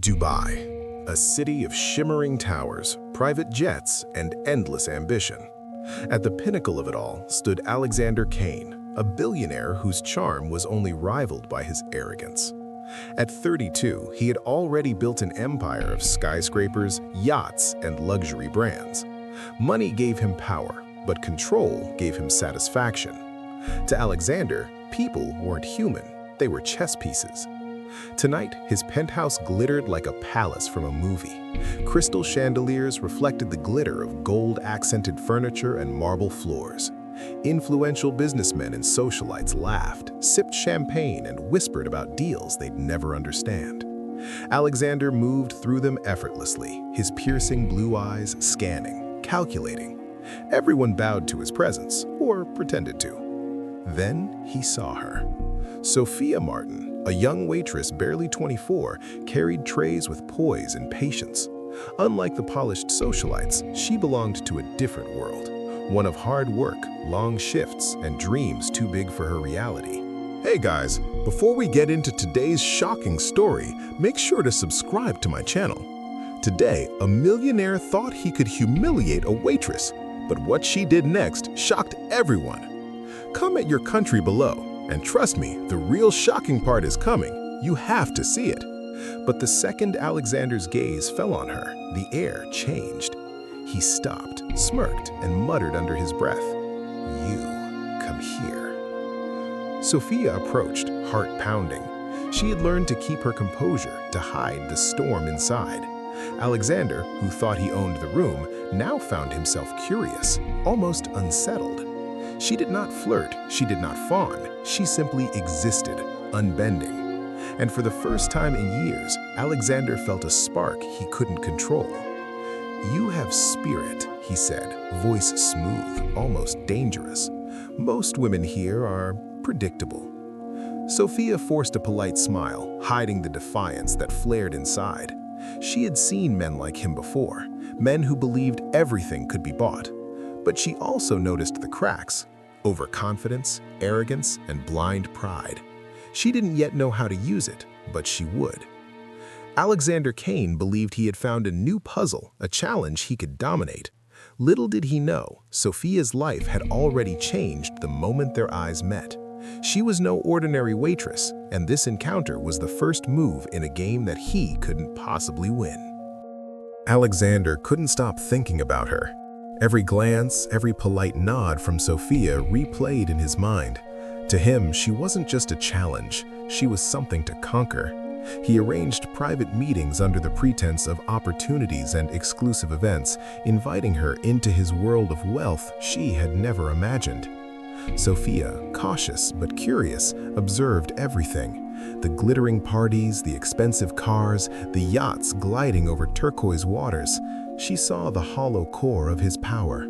Dubai, a city of shimmering towers, private jets, and endless ambition. At the pinnacle of it all stood Alexander Kane, a billionaire whose charm was only rivaled by his arrogance. At 32, he had already built an empire of skyscrapers, yachts, and luxury brands. Money gave him power, but control gave him satisfaction. To Alexander, people weren't human, they were chess pieces. Tonight, his penthouse glittered like a palace from a movie. Crystal chandeliers reflected the glitter of gold-accented furniture and marble floors. Influential businessmen and socialites laughed, sipped champagne, and whispered about deals they'd never understand. Alexander moved through them effortlessly, his piercing blue eyes scanning, calculating. Everyone bowed to his presence, or pretended to. Then he saw her. Sophia Martin, a young waitress barely 24, carried trays with poise and patience. Unlike the polished socialites, she belonged to a different world, one of hard work, long shifts, and dreams too big for her reality. Hey guys, before we get into today's shocking story, make sure to subscribe to my channel. Today, a millionaire thought he could humiliate a waitress, but what she did next shocked everyone. Comment your country below. And trust me, the real shocking part is coming. You have to see it. But the second Alexander's gaze fell on her, the air changed. He stopped, smirked, and muttered under his breath, "You, come here." Sophia approached, heart pounding. She had learned to keep her composure, to hide the storm inside. Alexander, who thought he owned the room, now found himself curious, almost unsettled. She did not flirt, she did not fawn, she simply existed, unbending. And for the first time in years, Alexander felt a spark he couldn't control. "You have spirit," he said, voice smooth, almost dangerous. "Most women here are predictable." Sophia forced a polite smile, hiding the defiance that flared inside. She had seen men like him before, men who believed everything could be bought. But she also noticed the cracks: overconfidence, arrogance, and blind pride. She didn't yet know how to use it, but she would. Alexander Kane believed he had found a new puzzle, a challenge he could dominate. Little did he know, Sophia's life had already changed the moment their eyes met. She was no ordinary waitress, and this encounter was the first move in a game that he couldn't possibly win. Alexander couldn't stop thinking about her. Every glance, every polite nod from Sophia replayed in his mind. To him, she wasn't just a challenge, she was something to conquer. He arranged private meetings under the pretense of opportunities and exclusive events, inviting her into his world of wealth she had never imagined. Sophia, cautious but curious, observed everything. The glittering parties, the expensive cars, the yachts gliding over turquoise waters. She saw the hollow core of his power.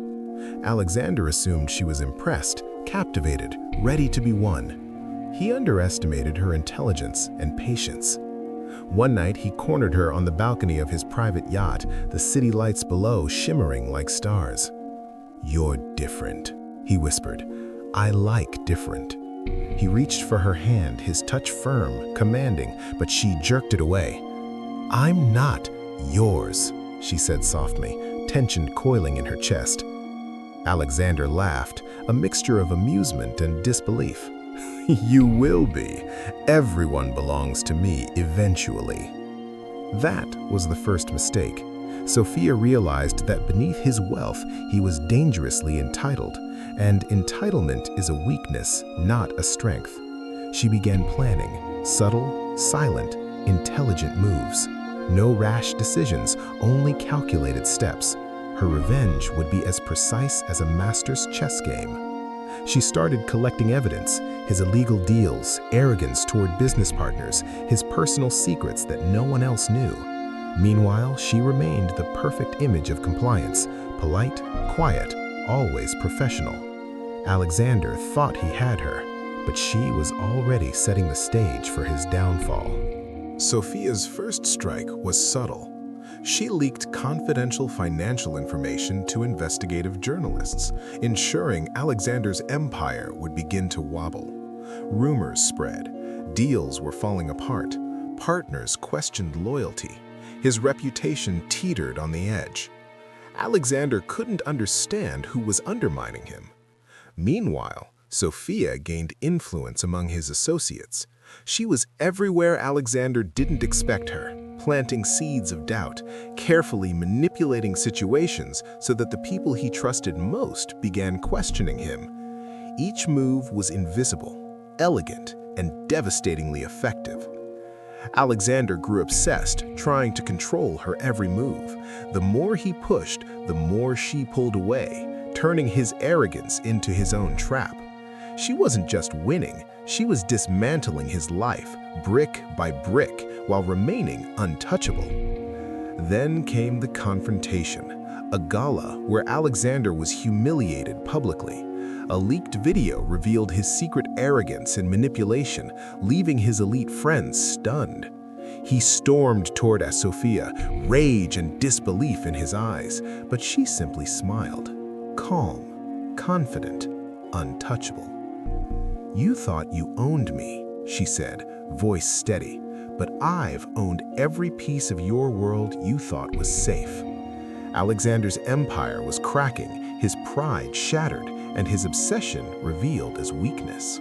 Alexander assumed she was impressed, captivated, ready to be won. He underestimated her intelligence and patience. One night, he cornered her on the balcony of his private yacht, the city lights below shimmering like stars. "You're different," he whispered. "I like different." He reached for her hand, his touch firm, commanding, but she jerked it away. "I'm not yours," she said softly, tension coiling in her chest. Alexander laughed, a mixture of amusement and disbelief. "You will be. Everyone belongs to me eventually." That was the first mistake. Sophia realized that beneath his wealth, he was dangerously entitled, and entitlement is a weakness, not a strength. She began planning, subtle, silent, intelligent moves. No rash decisions, only calculated steps. Her revenge would be as precise as a master's chess game. She started collecting evidence, his illegal deals, arrogance toward business partners, his personal secrets that no one else knew. Meanwhile, she remained the perfect image of compliance, polite, quiet, always professional. Alexander thought he had her, but she was already setting the stage for his downfall. Sophia's first strike was subtle. She leaked confidential financial information to investigative journalists, ensuring Alexander's empire would begin to wobble. Rumors spread. Deals were falling apart. partners questioned loyalty. His reputation teetered on the edge. Alexander couldn't understand who was undermining him. Meanwhile, Sophia gained influence among his associates. She was everywhere Alexander didn't expect her, planting seeds of doubt, carefully manipulating situations so that the people he trusted most began questioning him. Each move was invisible, elegant, and devastatingly effective. Alexander grew obsessed, trying to control her every move. The more he pushed, the more she pulled away, turning his arrogance into his own trap. She wasn't just winning, she was dismantling his life, brick by brick, while remaining untouchable. Then came the confrontation, a gala where Alexander was humiliated publicly. A leaked video revealed his secret arrogance and manipulation, leaving his elite friends stunned. He stormed toward Sophia, rage and disbelief in his eyes, but she simply smiled, calm, confident, untouchable. "You thought you owned me," she said, voice steady, "but I've owned every piece of your world you thought was safe." Alexander's empire was cracking, his pride shattered, and his obsession revealed as weakness.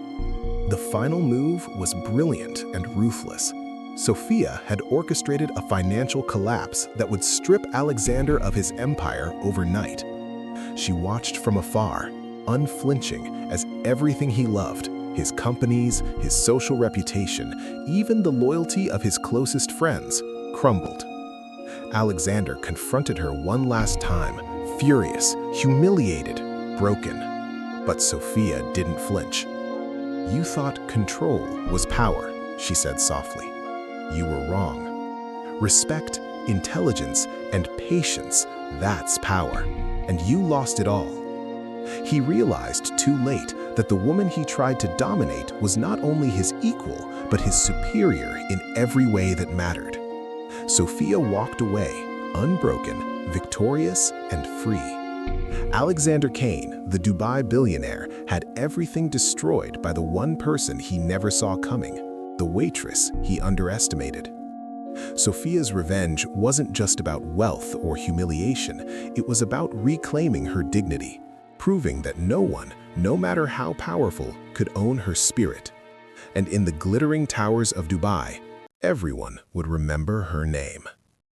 The final move was brilliant and ruthless. Sophia had orchestrated a financial collapse that would strip Alexander of his empire overnight. She watched from afar, unflinching, as everything he loved, his companies, his social reputation, even the loyalty of his closest friends, crumbled. Alexander confronted her one last time, furious, humiliated, broken. But Sophia didn't flinch. "You thought control was power," she said softly. "You were wrong. Respect, intelligence, and patience, that's power. And you lost it all." He realized too late that the woman he tried to dominate was not only his equal, but his superior in every way that mattered. Sophia walked away, unbroken, victorious, and free. Alexander Kane, the Dubai billionaire, had everything destroyed by the one person he never saw coming, the waitress he underestimated. Sophia's revenge wasn't just about wealth or humiliation, it was about reclaiming her dignity, proving that no one, no matter how powerful, could own her spirit. And in the glittering towers of Dubai, everyone would remember her name.